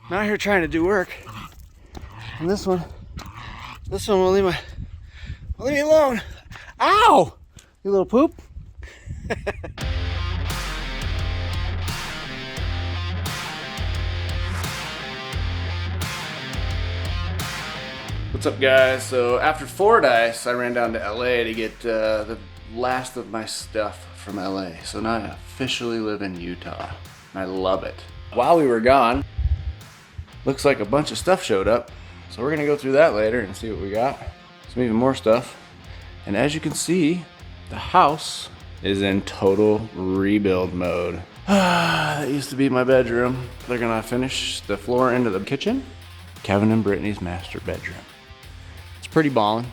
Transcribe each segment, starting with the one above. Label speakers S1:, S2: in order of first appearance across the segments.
S1: I'm out here trying to do work. And this one will leave me alone. Ow! You little poop. What's up, guys? So after Fordyce, I ran down to LA to get the last of my stuff from LA. So now I officially live in Utah, and I love it. While we were gone, looks like a bunch of stuff showed up. So we're gonna go through that later and see what we got. Some even more stuff. And as you can see, the house is in total rebuild mode. That used to be my bedroom. They're gonna finish the floor into the kitchen. Kevin and Brittany's master bedroom. It's pretty ballin'.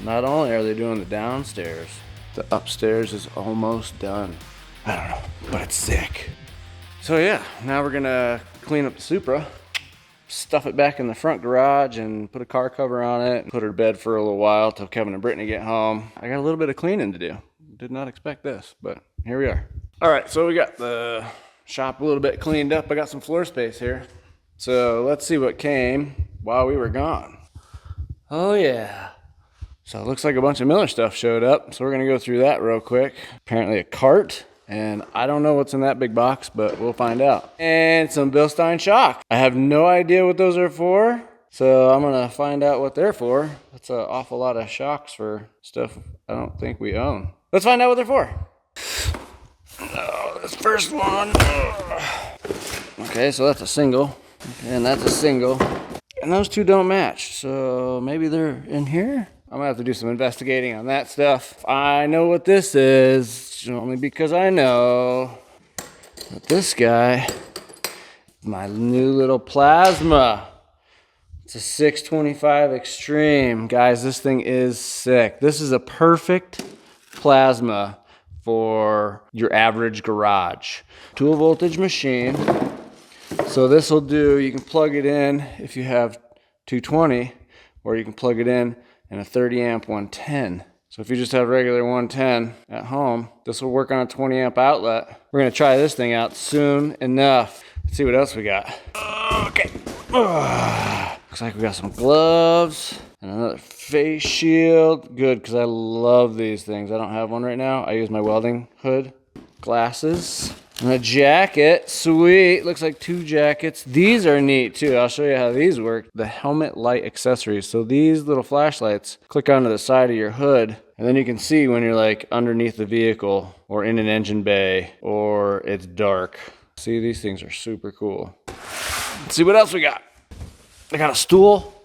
S1: Not only are they doing the downstairs, the upstairs is almost done. I don't know, but it's sick. So yeah, now we're gonna clean up the Supra, stuff it back in the front garage and put a car cover on it, and put her to bed for a little while till Kevin and Brittany get home. I got a little bit of cleaning to do. Did not expect this, but here we are. All right, so we got the shop a little bit cleaned up. I got some floor space here. So let's see what came while we were gone. Oh yeah. So it looks like a bunch of Miller stuff showed up. So we're gonna go through that real quick. Apparently a cart, and I don't know what's in that big box, but we'll find out. And some Bilstein shocks. I have no idea what those are for. So I'm gonna find out what they're for. That's an awful lot of shocks for stuff I don't think we own. Let's find out what they're for. Oh, this first one. Okay, so that's a single. And that's a single. And those two don't match. So maybe they're in here? I'm gonna have to do some investigating on that stuff. I know what this is, only because I know that this guy, my new little plasma. It's a 625 Extreme. Guys, this thing is sick. This is a perfect plasma for your average garage. 2 voltage machine. So this will do, you can plug it in if you have 220, or you can plug it in a 30 amp 110. So if you just have regular 110 at home, this will work on a 20 amp outlet. We're gonna try this thing out soon enough. Let's see what else we got. Okay. Looks like we got some gloves and another face shield. Good, because I love these things. I don't have one right now. I use my welding hood. Glasses. And a jacket, sweet. Looks like 2 jackets. These are neat too. I'll show you how these work. The helmet light accessories. So these little flashlights click onto the side of your hood, and then you can see when you're like underneath the vehicle or in an engine bay or it's dark. See, these things are super cool. Let's see what else we got. I got a stool.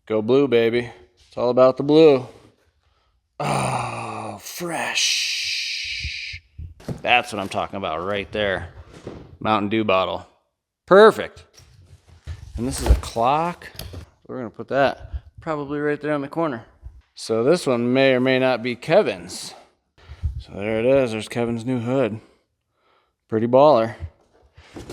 S1: Go blue, baby. It's all about the blue. Oh, fresh. That's what I'm talking about right there. Mountain Dew bottle. Perfect. And this is a clock. We're gonna put that probably right there in the corner. So this one may or may not be Kevin's. So there it is. There's Kevin's new hood. Pretty baller.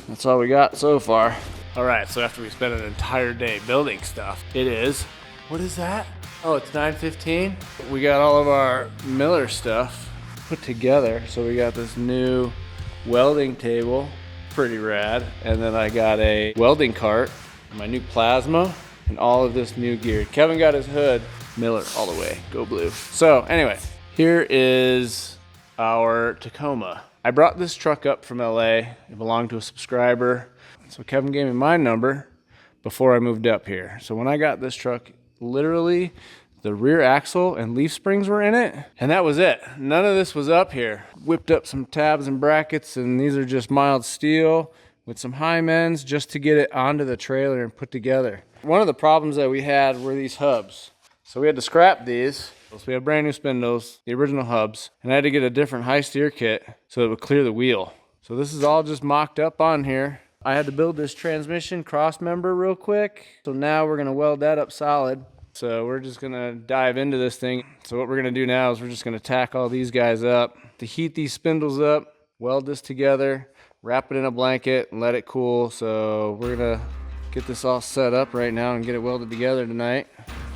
S1: That's all we got so far. All right, so after we spent an entire day building stuff, it is, what is that? Oh, it's 9:15. We got all of our Miller stuff put together. So we got this new welding table, pretty rad. And then I got a welding cart, my new plasma, and all of this new gear. Kevin got his hood, Miller all the way, go blue. So anyway, here is our Tacoma. I brought this truck up from LA. It belonged to a subscriber. So Kevin gave me my number before I moved up here. So when I got this truck, literally the rear axle and leaf springs were in it, and that was it. None of this was up here. Whipped up some tabs and brackets, and these are just mild steel with some high mends just to get it onto the trailer and put together. One of the problems that we had were these hubs. So we had to scrap these. So we have brand new spindles, the original hubs, and I had to get a different high steer kit so it would clear the wheel. So this is all just mocked up on here. I had to build this transmission cross member real quick. So now we're gonna weld that up solid. So we're just gonna dive into this thing. So what we're gonna do now is we're just gonna tack all these guys up, to heat these spindles up, weld this together, wrap it in a blanket and let it cool. So we're gonna get this all set up right now and get it welded together tonight.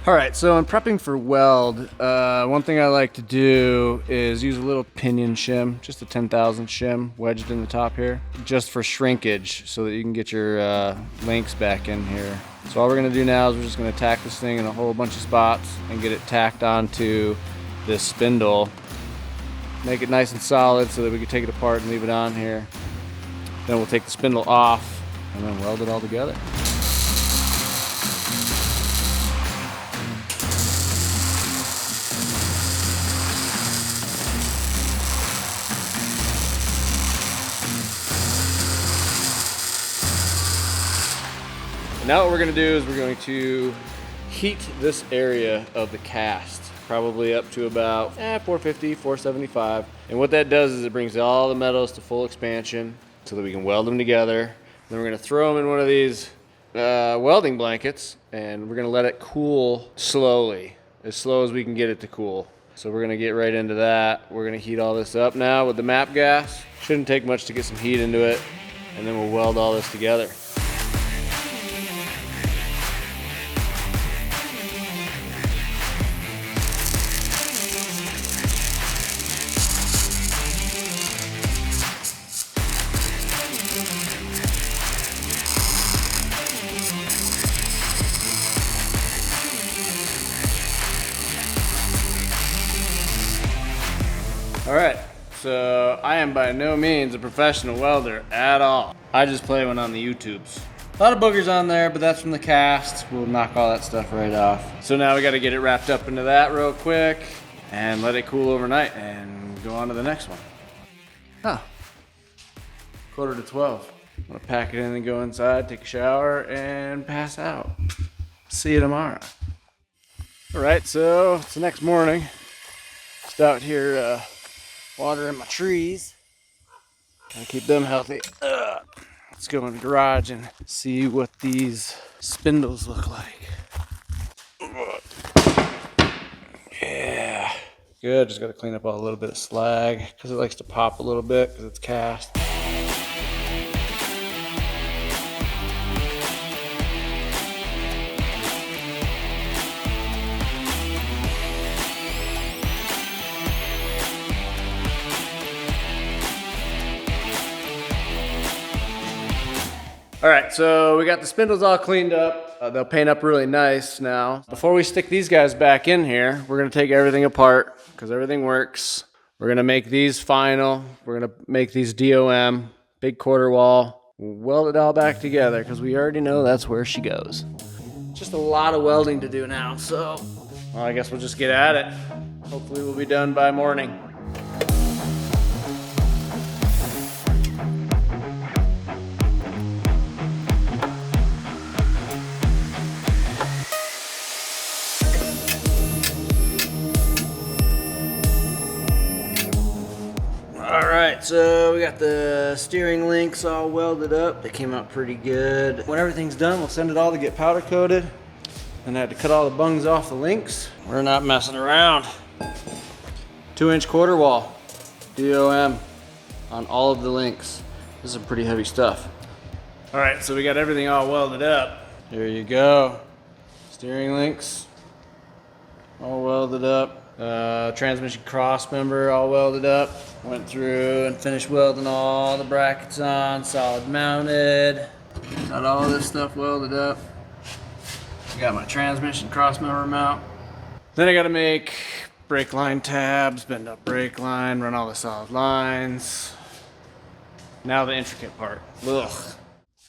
S1: All right, so in prepping for weld, one thing I like to do is use a little pinion shim, just a 10,000 shim wedged in the top here, just for shrinkage so that you can get your links back in here. So all we're gonna do now is we're just gonna tack this thing in a whole bunch of spots and get it tacked onto this spindle. Make it nice and solid so that we can take it apart and leave it on here. Then we'll take the spindle off and then weld it all together. Now what we're going to do is we're going to heat this area of the cast, probably up to about 450, 475. And what that does is it brings all the metals to full expansion so that we can weld them together. Then we're going to throw them in one of these welding blankets and we're going to let it cool slowly, as slow as we can get it to cool. So we're going to get right into that. We're going to heat all this up now with the MAP gas. Shouldn't take much to get some heat into it, and then we'll weld all this together. All right, so I am by no means a professional welder at all. I just play one on the YouTubes. A lot of boogers on there, but that's from the cast. We'll knock all that stuff right off. So now we gotta get it wrapped up into that real quick and let it cool overnight and go on to the next one. Huh, 11:45. I'm gonna pack it in and go inside, take a shower, and pass out. See you tomorrow. All right, so it's the next morning. Just out here watering my trees. Gotta keep them healthy. Let's go in the garage and see what these spindles look like. Yeah. Good, just gotta clean up a little bit of slag because it likes to pop a little bit because it's cast. All right, so we got the spindles all cleaned up. They'll paint up really nice now. Before we stick these guys back in here, we're gonna take everything apart because everything works. We're gonna make these final. We're gonna make these DOM, big quarter wall. We'll weld it all back together because we already know that's where she goes. Just a lot of welding to do now, so well, I guess we'll just get at it. Hopefully we'll be done by morning. Alright, so we got the steering links all welded up. They came out pretty good. When everything's done, we'll send it all to get powder coated. And I had to cut all the bungs off the links. We're not messing around. 2-inch quarter wall, DOM, on all of the links. This is some pretty heavy stuff. Alright, so we got everything all welded up. There you go. Steering links, all welded up. Transmission cross member all welded up. Went through and finished welding all the brackets on, solid mounted. Got all this stuff welded up. Got my transmission cross member mount. Then I gotta make brake line tabs, bend up brake line, run all the solid lines. Now the intricate part. Ugh.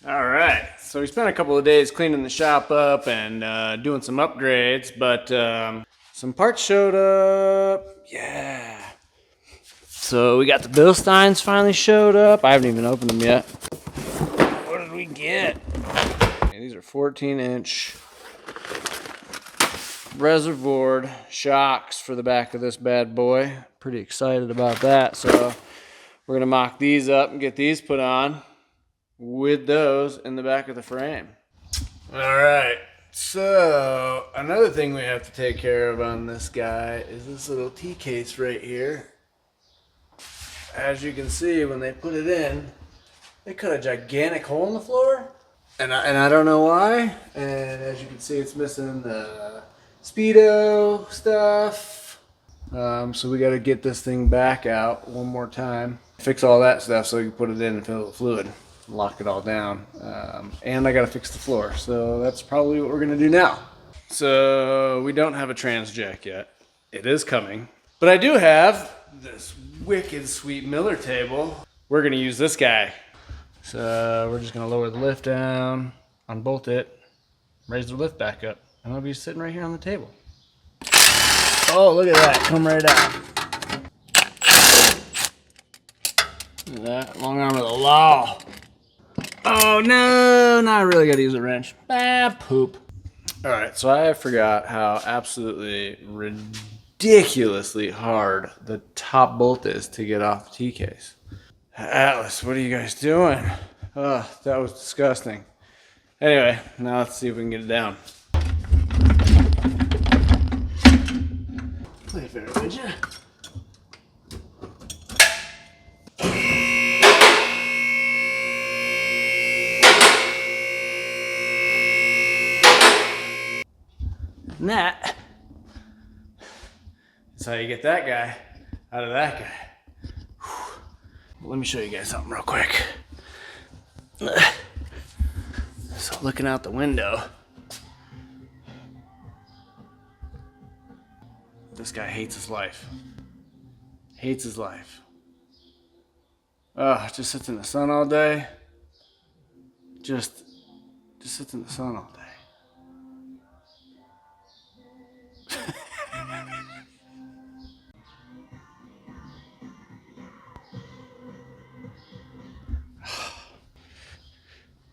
S1: All right, so we spent a couple of days cleaning the shop up and doing some upgrades, but some parts showed up. Yeah. So we got the Bilsteins finally showed up. I haven't even opened them yet. What did we get? Okay, these are 14-inch reservoired shocks for the back of this bad boy. Pretty excited about that. So we're gonna mock these up and get these put on with those in the back of the frame. All right. So another thing we have to take care of on this guy is this little T-case right here. As you can see, when they put it in, they cut a gigantic hole in the floor, and I don't know why. And as you can see, it's missing the Speedo stuff. So we got to get this thing back out one more time. Fix all that stuff so we can put it in and fill it with fluid. Lock it all down. And I got to fix the floor. So that's probably what we're going to do now. So we don't have a trans jack yet. It is coming. But I do have this wicked sweet Miller table. We're going to use this guy. So we're just going to lower the lift down, unbolt it, raise the lift back up, and I'll be sitting right here on the table. Oh, look at that. Come right out. Look at that. Long arm of the law. Oh, no. Now I really got to use a wrench. Ah, poop. All right, so I forgot how absolutely ridiculously hard the top bolt is to get off the T-case. Atlas, what are you guys doing? Oh, that was disgusting. Anyway, now let's see if we can get it down. Play fair, would you? And that is how you get that guy out of that guy. Whew. Let me show you guys something real quick. So looking out the window, this guy hates his life. Hates his life. Just sits in the sun all day. Just sits in the sun all day.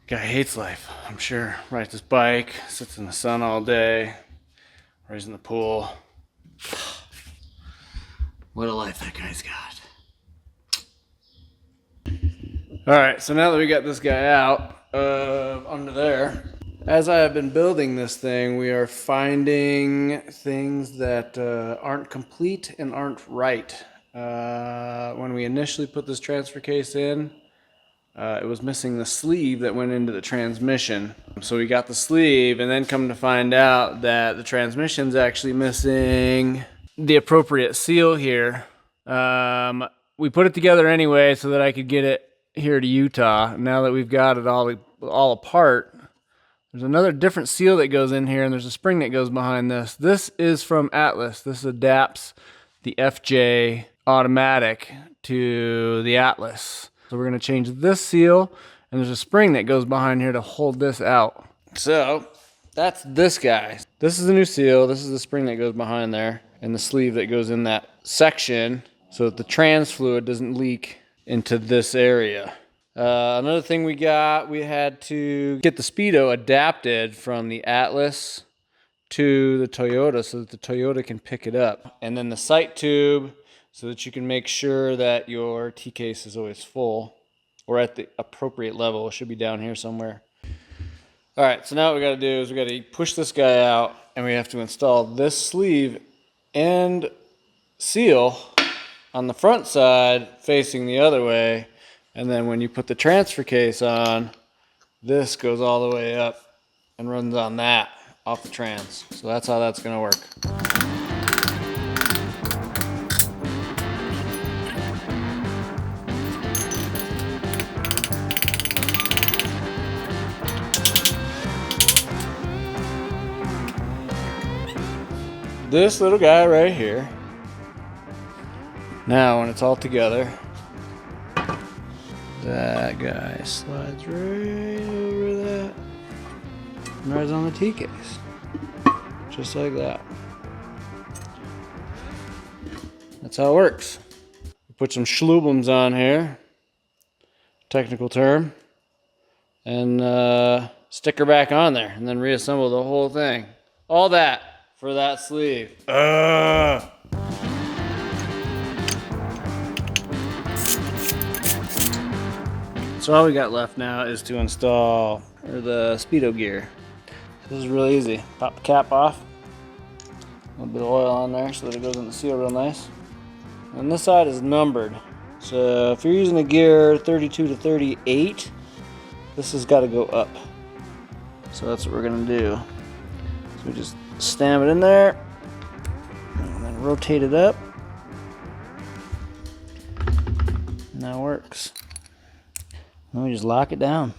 S1: Guy hates life, I'm sure. Rides his bike, sits in the sun all day, raised in the pool. What a life that guy's got. Alright, so now that we got this guy out under there, as I have been building this thing, we are finding things that aren't complete and aren't right. When we initially put this transfer case in, it was missing the sleeve that went into the transmission. So we got the sleeve, and then come to find out that the transmission's actually missing the appropriate seal here. We put it together anyway so that I could get it here to Utah. Now that we've got it all apart, there's another different seal that goes in here, and there's a spring that goes behind this. This is from Atlas. This adapts the FJ automatic to the Atlas. So we're going to change this seal, and there's a spring that goes behind here to hold this out. So that's this guy. This is the new seal. This is the spring that goes behind there, and the sleeve that goes in that section so that the trans fluid doesn't leak into this area. Another thing we had to get the Speedo adapted from the Atlas to the Toyota so that the Toyota can pick it up. And then the sight tube so that you can make sure that your T-case is always full or at the appropriate level. It should be down here somewhere. All right, so now what we got to do is we got to push this guy out, and we have to install this sleeve and seal on the front side facing the other way. And then when you put the transfer case on, this goes all the way up and runs on that off the trans. So that's how that's going to work. This little guy right here. Now when it's all together, that guy slides right over that and rides on the T-case. Just like that. That's how it works. Put some schlubums on here, technical term, and stick her back on there, and then reassemble the whole thing. All that for that sleeve. So all we got left now is to install the Speedo gear. This is really easy. Pop the cap off. A little bit of oil on there so that it goes in the seal real nice. And this side is numbered. So if you're using a gear 32 to 38, this has got to go up. So that's what we're gonna do. So we just stamp it in there, and then rotate it up. And that works. Then we just lock it down.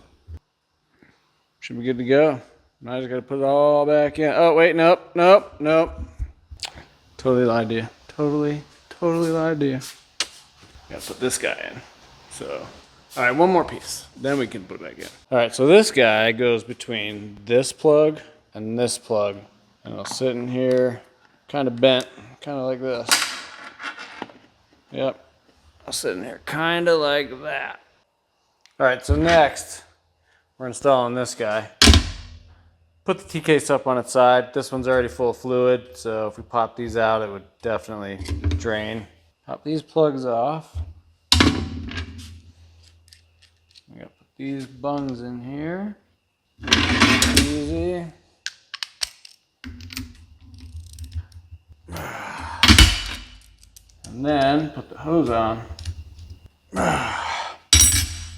S1: Should be good to go. Now I just gotta put it all back in. Oh wait, nope. Totally lied to you. Totally lied to you. Gotta put this guy in. So, all right, one more piece. Then we can put it back in. All right, so this guy goes between this plug and this plug. And it'll sit in here, kind of bent, kind of like this. Yep, I'll sit in here kind of like that. All right, so next, we're installing this guy. Put the T-case up on its side. This one's already full of fluid, so if we pop these out, it would definitely drain. Pop these plugs off. We gotta put these bungs in here. Easy. And then put the hose on.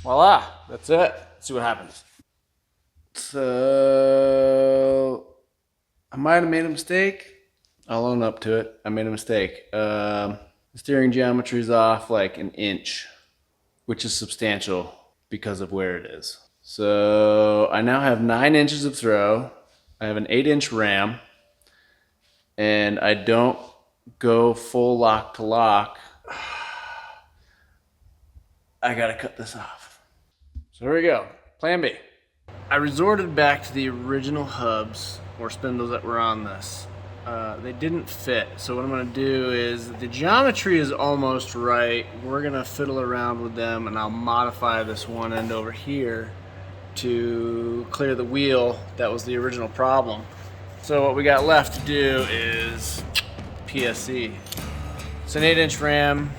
S1: Voila, that's it. Let's see what happens. So I might have made a mistake. I'll own up to it. I made a mistake. The steering geometry is off like an inch, which is substantial because of where it is. So I now have 9 inches of throw. I have an 8-inch ram, and I don't go full lock to lock. I gotta cut this off. So here we go. Plan B. I resorted back to the original hubs or spindles that were on this. They didn't fit, so what I'm going to do is, the geometry is almost right. We're going to fiddle around with them, and I'll modify this one end over here to clear the wheel. That was the original problem. So what we got left to do is PSC. It's an 8-inch ram,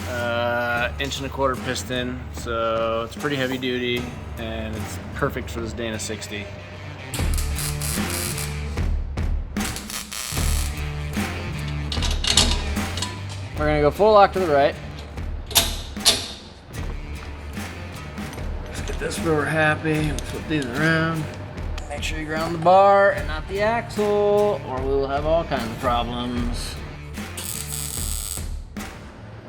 S1: 1.25-inch piston, so it's pretty heavy duty, and it's perfect for this Dana 60. We're gonna go full lock to the right. Let's get this where we're happy. We'll flip these around. Make sure you ground the bar and not the axle, or we will have all kinds of problems.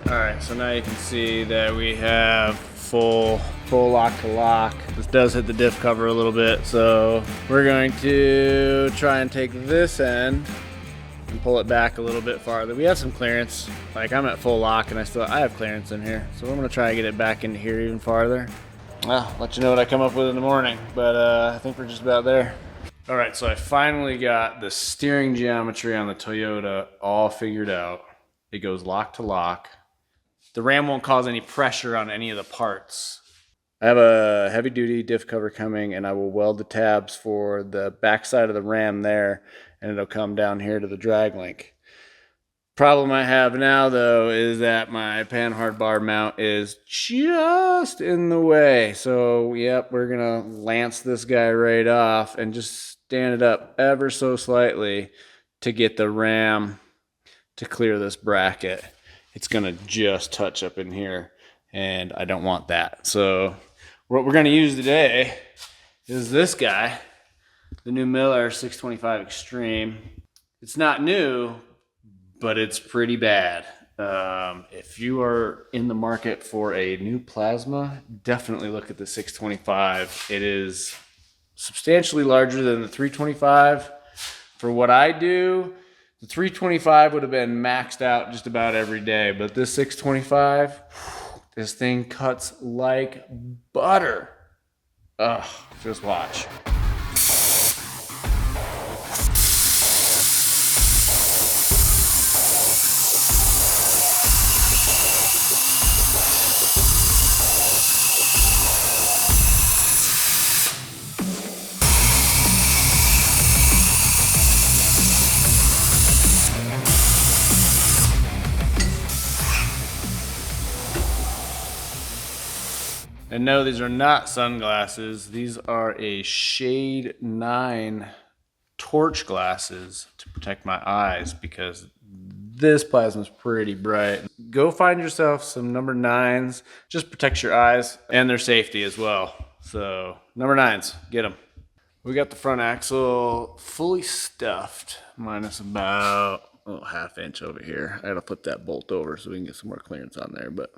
S1: All right, so now you can see that we have full lock to lock. This does hit the diff cover a little bit, so we're going to try and take this end and pull it back a little bit farther. We have some clearance. Like, I'm at full lock and I have clearance in here, so I'm gonna try and get it back into here even farther. Well, let you know what I come up with in the morning, but I think we're just about there. All right, so I finally got the steering geometry on the Toyota all figured out. It goes lock to lock. The ram won't cause any pressure on any of the parts. I have a heavy duty diff cover coming, and I will weld the tabs for the back side of the ram there, and it'll come down here to the drag link. Problem I have now though is that my panhard bar mount is just in the way. So yep, we're gonna lance this guy right off and just stand it up ever so slightly to get the ram to clear this bracket. It's gonna just touch up in here, and I don't want that. So what we're gonna use today is this guy, the new Miller 625 Extreme. It's not new, but it's pretty bad. If you are in the market for a new plasma, definitely look at the 625. It is substantially larger than the 325. For what I do, the 325 would have been maxed out just about every day, but this 625, this thing cuts like butter. Ugh, just watch. And no, these are not sunglasses. These are a shade 9 torch glasses to protect my eyes because this plasma is pretty bright. Go find yourself some number 9s. Just protects your eyes and their safety as well. So number 9s, get them. We got the front axle fully stuffed, minus about half inch over here. I gotta put that bolt over so we can get some more clearance on there, but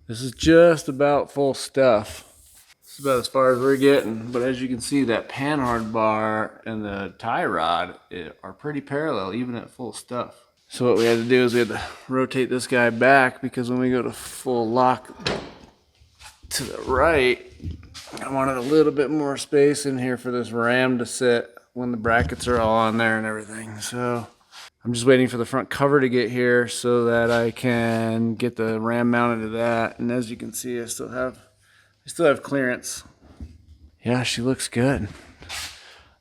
S1: this is just about full stuff. This is about as far as we're getting, but as you can see, that panhard bar and the tie rod are pretty parallel, even at full stuff. So what we had to do is we had to rotate this guy back, because when we go to full lock to the right, I wanted a little bit more space in here for this ram to sit when the brackets are all on there and everything. So I'm just waiting for the front cover to get here so that I can get the ram mounted to that. And as you can see, I still have clearance. Yeah, she looks good.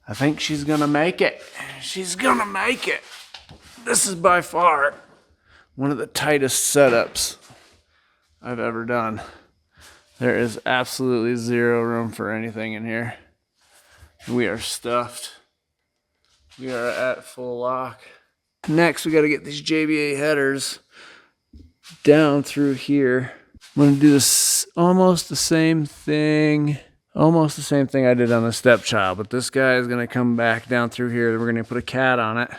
S1: I think she's gonna make it. She's gonna make it. This is by far one of the tightest setups I've ever done. There is absolutely zero room for anything in here. We are stuffed. We are at full lock. Next, we got to get these JBA headers down through here. I'm going to do this almost the same thing I did on the stepchild, but this guy is going to come back down through here. We're going to put a cat on it.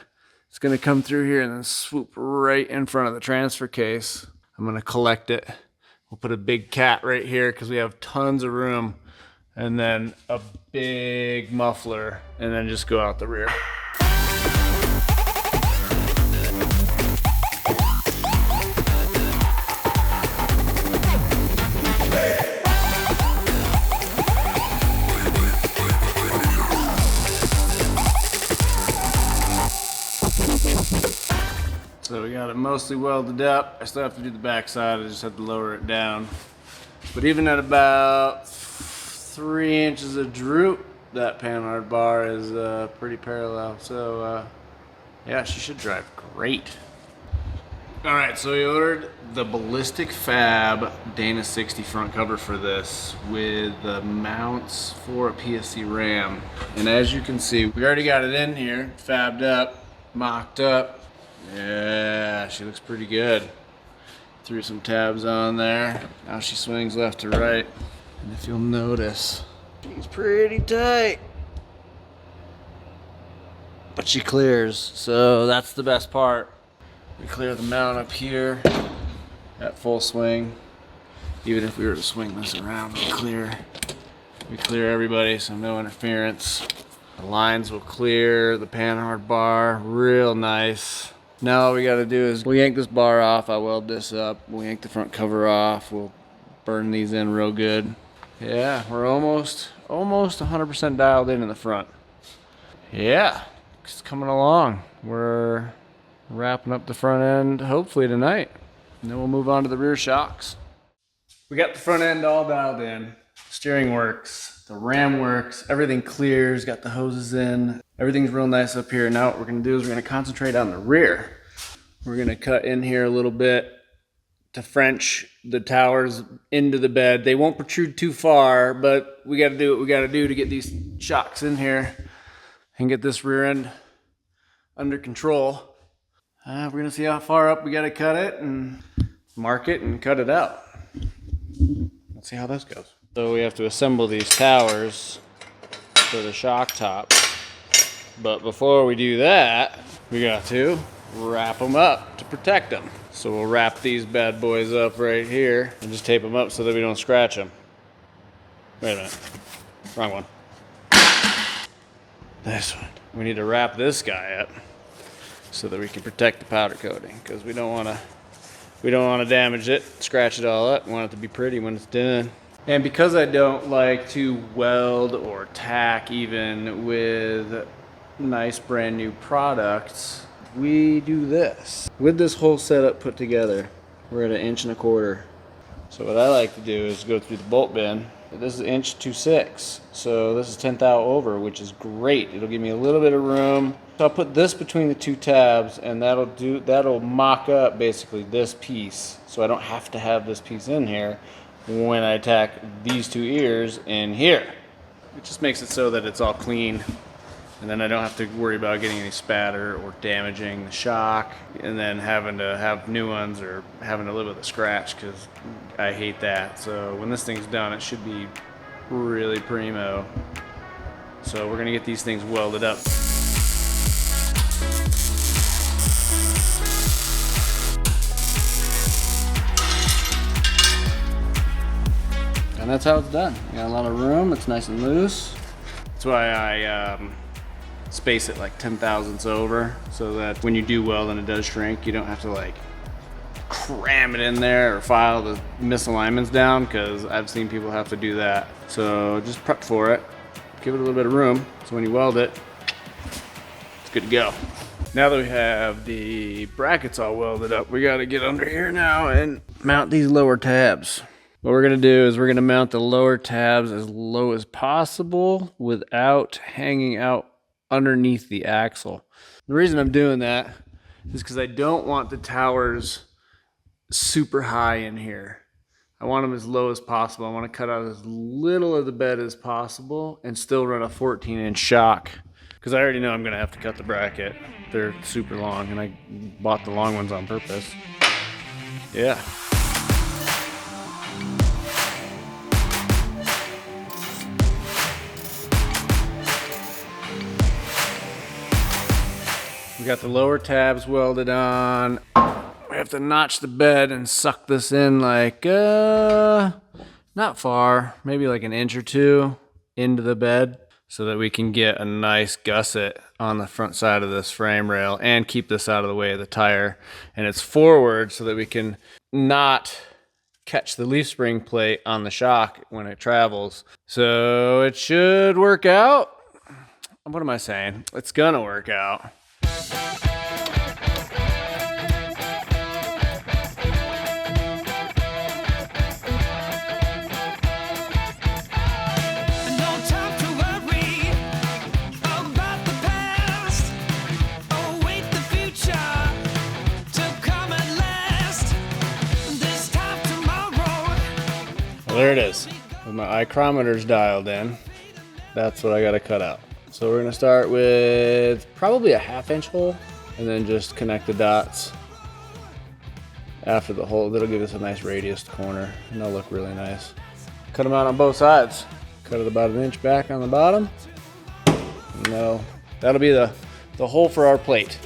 S1: It's going to come through here and then swoop right in front of the transfer case. I'm going to collect it. We'll put a big cat right here because we have tons of room, and then a big muffler, and then just go out the rear. So we got it mostly welded up. I still have to do the back side. I just have to lower it down. But even at about 3 inches of droop, that panhard bar is pretty parallel. So yeah, she should drive great. All right, so we ordered the Ballistic Fab Dana 60 front cover for this with the mounts for a PSC Ram. And as you can see, we already got it in here, fabbed up, mocked up. Yeah, she looks pretty good. Threw some tabs on there. Now she swings left to right. And if you'll notice, she's pretty tight. But she clears, so that's the best part. We clear the mount up here at full swing. Even if we were to swing this around, we clear everybody, so no interference. The lines will clear, the panhard bar, real nice. Now all we gotta do is we'll yank this bar off, I weld this up, we'll yank the front cover off, we'll burn these in real good. Yeah, we're almost 100% dialed in the front. Yeah, it's coming along. We're wrapping up the front end hopefully tonight. And then we'll move on to the rear shocks. We got the front end all dialed in. Steering works, the ram works, everything clears, got the hoses in. Everything's real nice up here. Now what we're gonna do is we're gonna concentrate on the rear. We're gonna cut in here a little bit to French the towers into the bed. They won't protrude too far, but we gotta do what we gotta do to get these shocks in here and get this rear end under control. We're gonna see how far up we gotta cut it and mark it and cut it out. Let's see how this goes. So we have to assemble these towers for the shock top. But before we do that, we got to wrap them up to protect them. So we'll wrap these bad boys up right here and just tape them up so that we don't scratch them. Wait a minute, wrong one. This one. We need to wrap this guy up so that we can protect the powder coating, because we don't want to damage it, scratch it all up. We want it to be pretty when it's done. And because I don't like to weld or tack even with nice brand new products, we do this. With this whole setup put together, we're at 1.25 inches. So what I like to do is go through the bolt bin. This is 1.26 inches, so this is 10th thou over, which is great. It'll give me a little bit of room. So I'll put this between the two tabs, and that'll mock up basically this piece, so I don't have to have this piece in here when I tack these two ears in here. It just makes it so that it's all clean, and then I don't have to worry about getting any spatter or damaging the shock, and then having to have new ones or having to live with a scratch, because I hate that. So when this thing's done, it should be really primo. So we're gonna get these things welded up. And that's how it's done. You got a lot of room, it's nice and loose. That's why I space it like 10 thousandths over, so that when you do weld and it does shrink, you don't have to like cram it in there or file the misalignments down, because I've seen people have to do that. So just prep for it, give it a little bit of room, so when you weld it, it's good to go. Now that we have the brackets all welded up, we gotta get under here now and mount these lower tabs. What we're gonna do is we're gonna mount the lower tabs as low as possible without hanging out underneath the axle. The reason I'm doing that is because I don't want the towers super high in here. I want them as low as possible. I want to cut out as little of the bed as possible and still run a 14-inch shock, because I already know I'm gonna have to cut the bracket. They're super long and I bought the long ones on purpose. Yeah. We got the lower tabs welded on. We have to notch the bed and suck this in like, not far, maybe like an inch or two into the bed, so that we can get a nice gusset on the front side of this frame rail and keep this out of the way of the tire. And it's forward so that we can not catch the leaf spring plate on the shock when it travels. So it should work out. What am I saying? It's gonna work out. Well, there it is. With my micrometers dialed in, that's what I gotta cut out. So we're gonna start with probably a 1/2 inch hole and then just connect the dots after the hole. That'll give us a nice radius corner and they'll look really nice. Cut them out on both sides. Cut it about 1 inch back on the bottom. And that'll be the hole for our plate.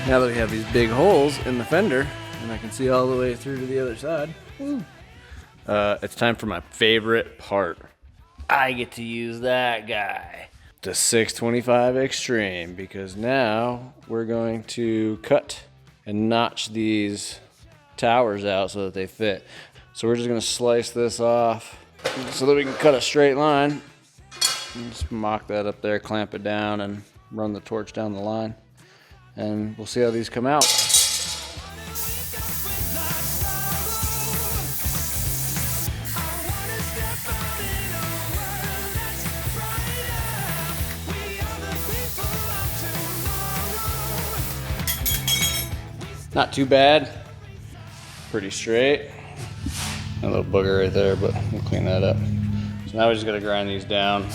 S1: Now that we have these big holes in the fender, and I can see all the way through to the other side, it's time for my favorite part. I get to use that guy, the 625 Extreme, because now we're going to cut and notch these towers out so that they fit. So we're just gonna slice this off so that we can cut a straight line. Just mock that up there, clamp it down, and run the torch down the line. And we'll see how these come out. Not too bad. Pretty straight. A little booger right there, but we'll clean that up. So now we just gotta grind these down.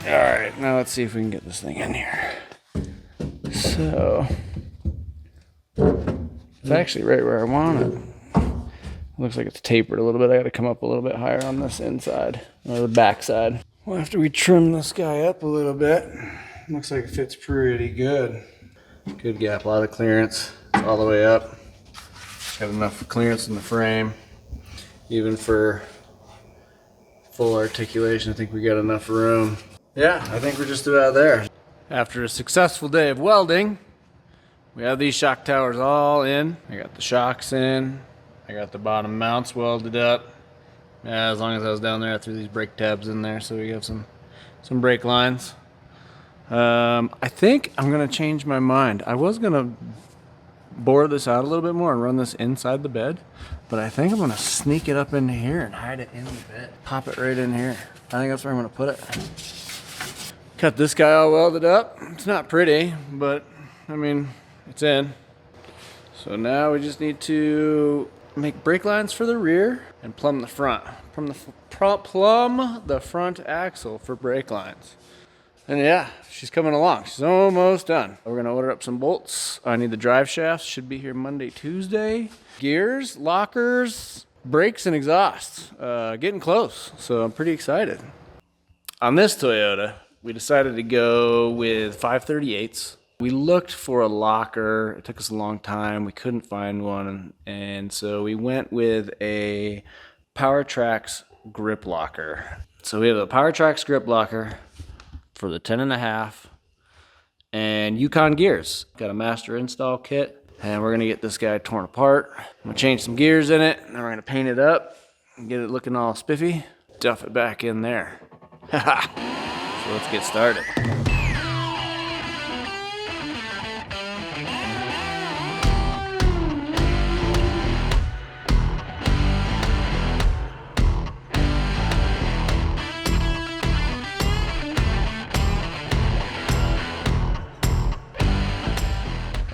S1: All right, now let's see if we can get this thing in here. So, it's actually right where I want it. Looks like it's tapered a little bit. I gotta come up a little bit higher on this inside, or the back side. Well, after we trim this guy up a little bit, looks like it fits pretty good. Good gap, a lot of clearance. It's all the way up. Got enough clearance in the frame. Even for full articulation, I think we got enough room. Yeah, I think we're just about there. After a successful day of welding, we have these shock towers all in. I got the shocks in. I got the bottom mounts welded up. Yeah, as long as I was down there, I threw these brake tabs in there so we have some brake lines. I think I'm gonna change my mind. I was gonna bore this out a little bit more and run this inside the bed, but I think I'm gonna sneak it up into here and hide it in the bed. Pop it right in here. I think that's where I'm gonna put it. Cut this guy all welded up. It's not pretty, but I mean, it's in. So now we just need to make brake lines for the rear and plumb the front. Plumb the front axle for brake lines. And yeah, she's coming along. She's almost done. We're gonna order up some bolts. I need the drive shafts. Should be here Monday, Tuesday. Gears, lockers, brakes, and exhausts. Getting close, so I'm pretty excited. On this Toyota, we decided to go with 538s. We looked for a locker. It took us a long time. We couldn't find one, and so we went with a PowerTrax grip locker. So we have a PowerTrax grip locker for the 10.5 and Yukon gears. Got a master install kit, and we're gonna get this guy torn apart. I'm gonna change some gears in it, and then we're gonna paint it up and get it looking all spiffy. Duff it back in there. So let's get started.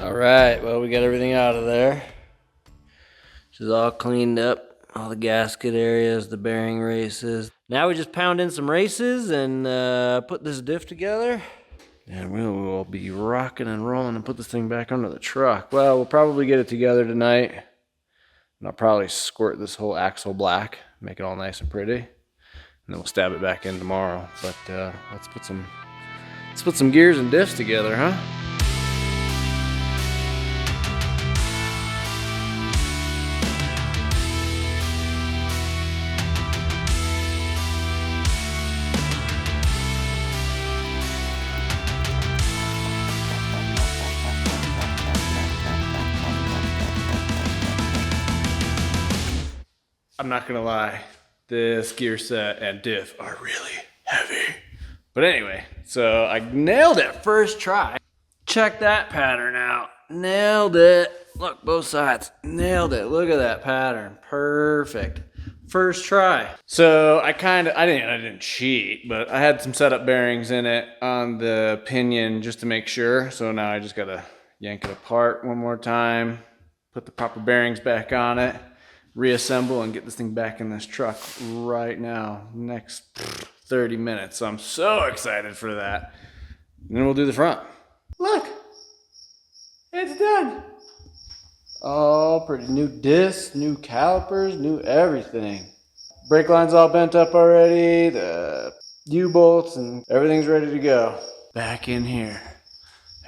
S1: All right, well, we got everything out of there. She's all cleaned up, all the gasket areas, the bearing races. Now we just pound in some races and put this diff together. And we will be rocking and rolling and put this thing back under the truck. Well, we'll probably get it together tonight. And I'll probably squirt this whole axle black, make it all nice and pretty. And then we'll stab it back in tomorrow. But let's put some gears and diffs together, huh? I'm not gonna lie, this gear set and diff are really heavy. But anyway, so I nailed it first try. Check that pattern out. Nailed it. Look, both sides. Nailed it. Look at that pattern. Perfect. First try. So I didn't cheat, but I had some setup bearings in it on the pinion just to make sure. So now I just gotta yank it apart one more time, put the proper bearings back on it, reassemble, and get this thing back in this truck right now, next 30 minutes. So I'm so excited for that. And then we'll do the front. Look, it's done. Oh, pretty. New discs, new calipers, new everything. Brake line's all bent up already, the U-bolts, and everything's ready to go. Back in here.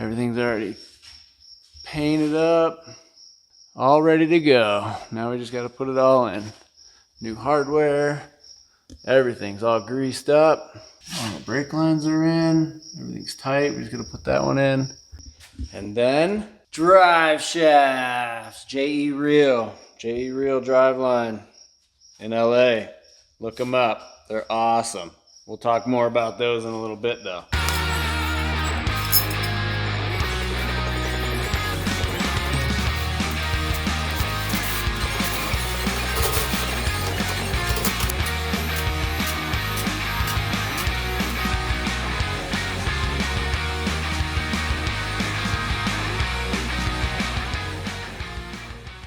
S1: Everything's already painted up. All ready to go. Now we just got to put it all in. New hardware. Everything's all greased up. All the brake lines are in. Everything's tight. We're just going to put that one in. And then drive shafts. JE Reel. JE Reel drive line in LA. Look them up. They're awesome. We'll talk more about those in a little bit though.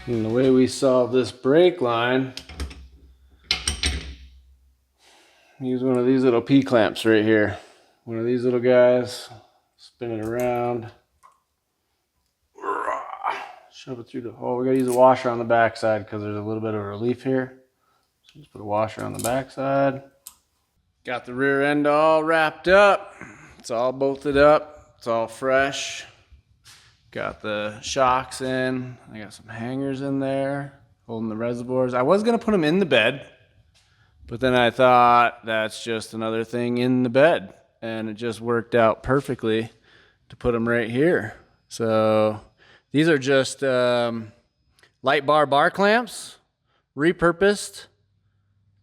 S1: And the way we solve this brake line, use one of these little P-clamps right here. One of these little guys, spin it around, shove it through the hole. We gotta use a washer on the backside because there's a little bit of relief here. So just put a washer on the backside. Got the rear end all wrapped up. It's all bolted up. It's all fresh. Got the shocks in. I got some hangers in there holding the reservoirs. I was gonna put them in the bed, but then I thought that's just another thing in the bed, and it just worked out perfectly to put them right here. So these are just light bar clamps, repurposed,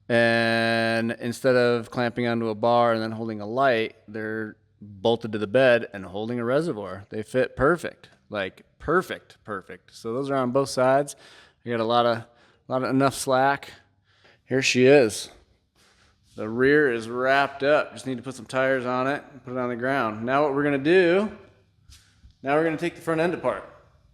S1: and instead of clamping onto a bar and then holding a light, they're bolted to the bed and holding a reservoir. They fit perfect. Like perfect. So those are on both sides. I got a lot of enough slack. Here she is. The rear is wrapped up. Just need to put some tires on it and put it on the ground. Now what we're gonna do, now we're gonna take the front end apart.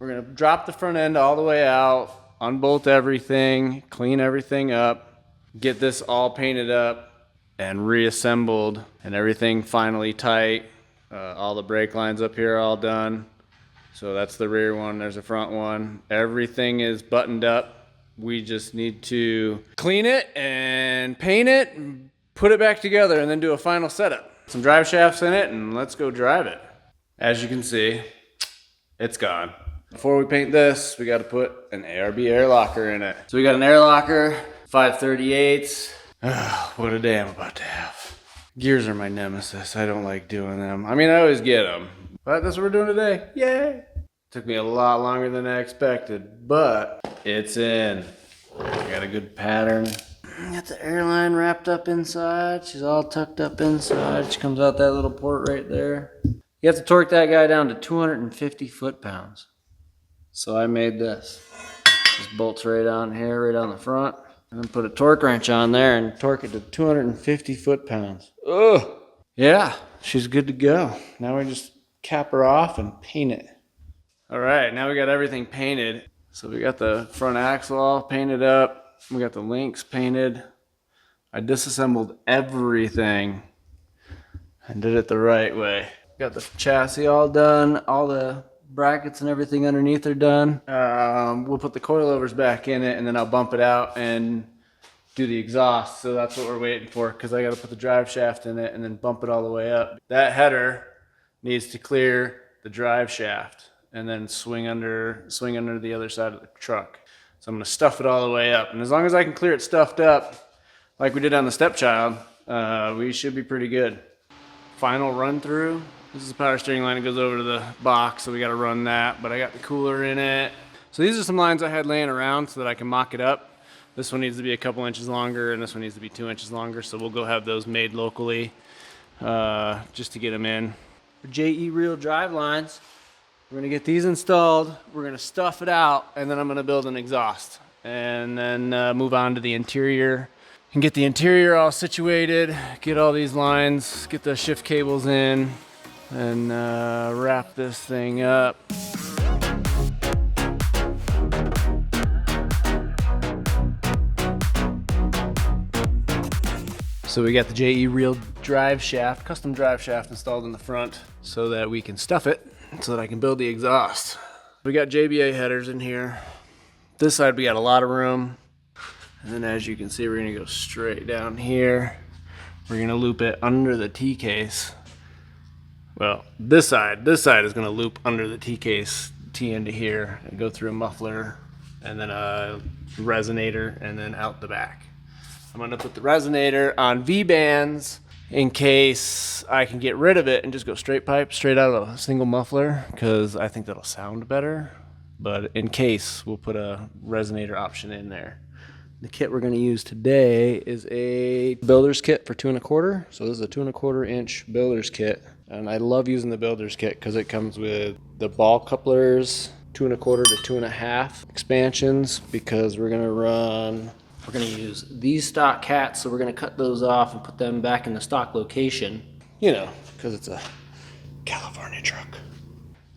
S1: We're gonna drop the front end all the way out, unbolt everything, clean everything up, get this all painted up and reassembled, and everything finally tight. All the brake lines up here are all done. So that's the rear one, there's the front one. Everything is buttoned up. We just need to clean it and paint it, and put it back together, and then do a final setup. Some drive shafts in it, and let's go drive it. As you can see, it's gone. Before we paint this, we got to put an ARB air locker in it. So we got an air locker, 538s. What a day I'm about to have. Gears are my nemesis. I don't like doing them. I mean, I always get them, but that's what we're doing today. Yay! Took me a lot longer than I expected, but it's in. I got a good pattern. Got the airline wrapped up inside. She's all tucked up inside. She comes out that little port right there. You have to torque that guy down to 250 foot-pounds. So I made this. Just bolts right on here, right on the front. And then put a torque wrench on there and torque it to 250 foot-pounds. Ugh! Yeah, she's good to go. Now we just cap her off and paint it. All right, now we got everything painted. So we got the front axle all painted up. We got the links painted. I disassembled everything and did it the right way. Got the chassis all done. All the brackets and everything underneath are done. We'll put the coilovers back in it, and then I'll bump it out and do the exhaust. So that's what we're waiting for, because I got to put the drive shaft in it and then bump it all the way up. That header needs to clear the drive shaft and then swing under the other side of the truck. So I'm gonna stuff it all the way up. And as long as I can clear it stuffed up, like we did on the stepchild, we should be pretty good. Final run through. This is the power steering line that goes over to the box, so we gotta run that, but I got the cooler in it. So these are some lines I had laying around so that I can mock it up. This one needs to be a couple inches longer, and this one needs to be 2 inches longer, so we'll go have those made locally, just to get them in. JE reel drive lines. We're gonna get these installed, we're gonna stuff it out, and then I'm gonna build an exhaust. And then move on to the interior and get the interior all situated, get all these lines, get the shift cables in, and wrap this thing up. So we got the JE reel drive shaft, custom drive shaft installed in the front so that we can stuff it, so that I can build the exhaust. We got JBA headers in here. This side we got a lot of room. And then as you can see, we're gonna go straight down here. We're gonna loop it under the T-case. Well, this side is gonna loop under the T-case, T into here, and go through a muffler, and then a resonator, and then out the back. I'm gonna put the resonator on V-bands in case I can get rid of it and just go straight pipe, straight out of a single muffler, because I think that'll sound better. But in case, we'll put a resonator option in there. The kit we're gonna use today is a builder's kit for 2 1/4. So this is a 2 1/4 inch builder's kit. And I love using the builder's kit because it comes with the ball couplers, 2 1/4 to 2 1/2 expansions, because we're gonna use these stock cats, so we're gonna cut those off and put them back in the stock location, you know, because it's a California truck.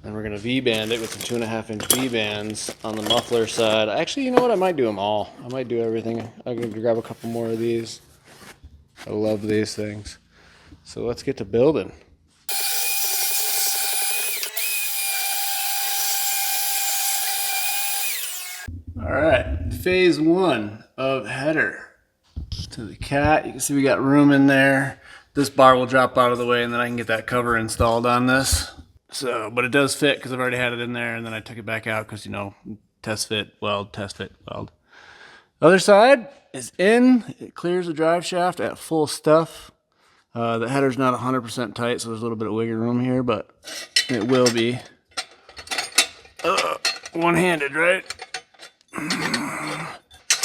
S1: And we're gonna V-band it with the 2 1/2 inch V-bands on the muffler side. Actually, you know what? I might do them all. I might do everything. I'm gonna grab a couple more of these. I love these things. So let's get to building. All right, phase 1 of header. To the cat, you can see we got room in there. This bar will drop out of the way, and then I can get that cover installed on this. So, but it does fit because I've already had it in there, and then I took it back out because, you know, test fit, weld, test fit, weld. Other side is in. It clears the drive shaft at full stuff. The header's not 100% tight, so there's a little bit of wiggle room here, but it will be. One-handed, right?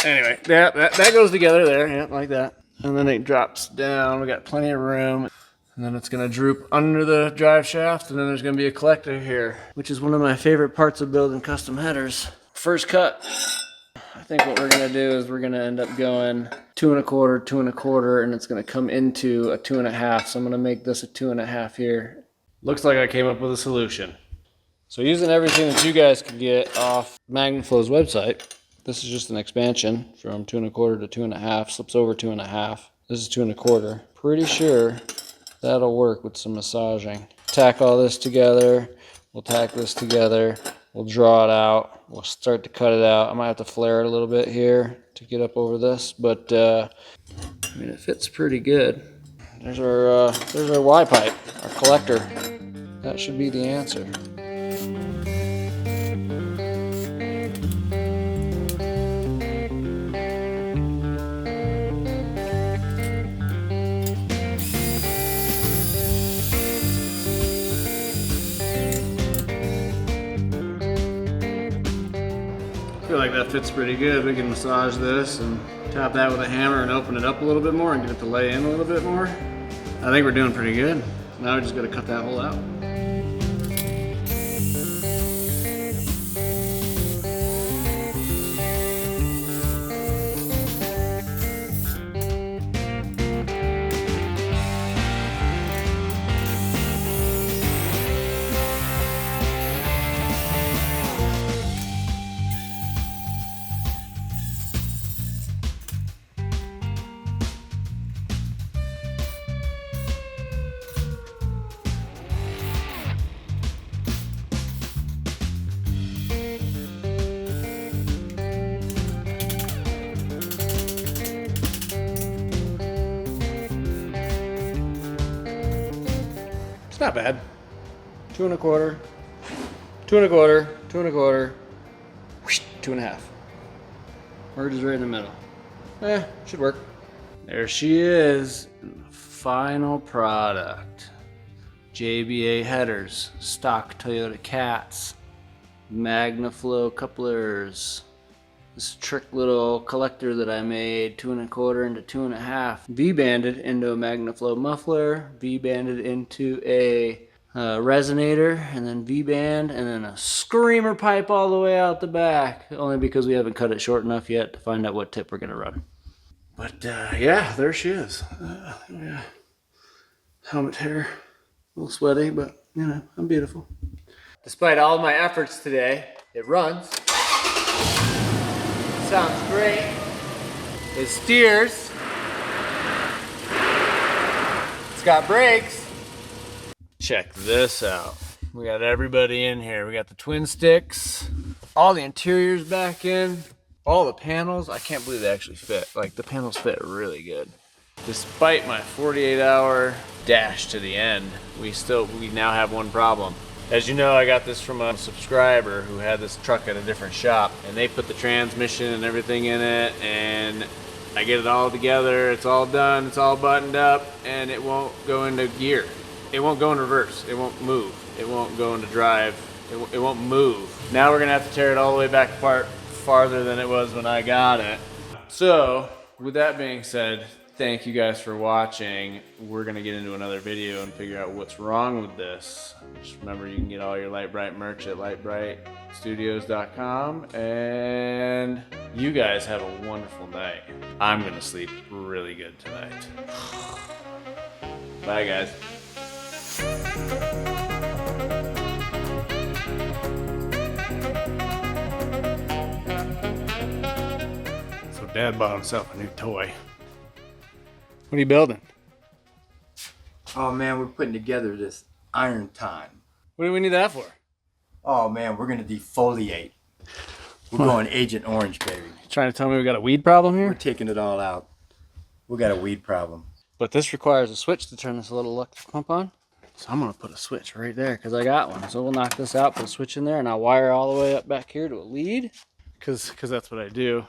S1: Anyway, that goes together there, yeah, like that. And then it drops down. We got plenty of room. And then it's gonna droop under the drive shaft, and then there's gonna be a collector here, which is one of my favorite parts of building custom headers. First cut. I think what we're gonna do is we're gonna end up going 2 1/4, 2 1/4, and it's gonna come into a 2 1/2. So I'm gonna make this a 2 1/2 here. Looks like I came up with a solution. So using everything that you guys can get off MagnaFlow's website, this is just an expansion from 2 1/4 to 2 1/2, slips over 2 1/2. This is 2 1/4. Pretty sure that'll work with some massaging. Tack all this together. We'll tack this together. We'll draw it out. We'll start to cut it out. I might have to flare it a little bit here to get up over this, but I mean, it fits pretty good. There's our Y pipe, our collector. That should be the answer. I feel like that fits pretty good. We can massage this and tap that with a hammer and open it up a little bit more and get it to lay in a little bit more. I think we're doing pretty good. Now we just got to cut that hole out. Not bad. 2 1/4, 2 1/4, 2 1/4, 2 1/2. Merges right in the middle. Should work. There she is. Final product. JBA headers, stock Toyota Cats, MagnaFlow couplers. This trick little collector that I made, 2 1/4 into 2 1/2. V-banded into a MagnaFlow muffler, V-banded into a resonator, and then V-band, and then a screamer pipe all the way out the back. Only because we haven't cut it short enough yet to find out what tip we're gonna run. But yeah, there she is. Yeah. Helmet hair, a little sweaty, but you know, I'm beautiful. Despite all of my efforts today, it runs. Sounds great. It steers. It's got brakes. Check this out. We got everybody in here. We got the twin sticks, all the interiors back in, all the panels. I can't believe they actually fit. Like, the panels fit really good. Despite my 48-hour dash to the end, we now have one problem. As you know, I got this from a subscriber who had this truck at a different shop, and they put the transmission and everything in it, and I get it all together, it's all done, it's all buttoned up, and it won't go into gear. It won't go in reverse, it won't move, it won't go into drive, it won't move. Now we're gonna have to tear it all the way back apart farther than it was when I got it. So, with that being said, thank you guys for watching. We're gonna get into another video and figure out what's wrong with this. Just remember, you can get all your Lite Brite merch at litebritstudios.com, and you guys have a wonderful night. I'm gonna sleep really good tonight. Bye, guys. So Dad bought himself a new toy. What are you building?
S2: Oh man, we're putting together this iron time.
S1: What do we need that for?
S2: Oh man, we're gonna defoliate. We're going Agent Orange, baby.
S1: Trying to tell me we got a weed problem here?
S2: We're taking it all out. We got a weed problem.
S1: But this requires a switch to turn this little electric pump on. So I'm gonna put a switch right there because I got one. So we'll knock this out, put a switch in there, and I'll wire all the way up back here to a lead. Cause that's what I do.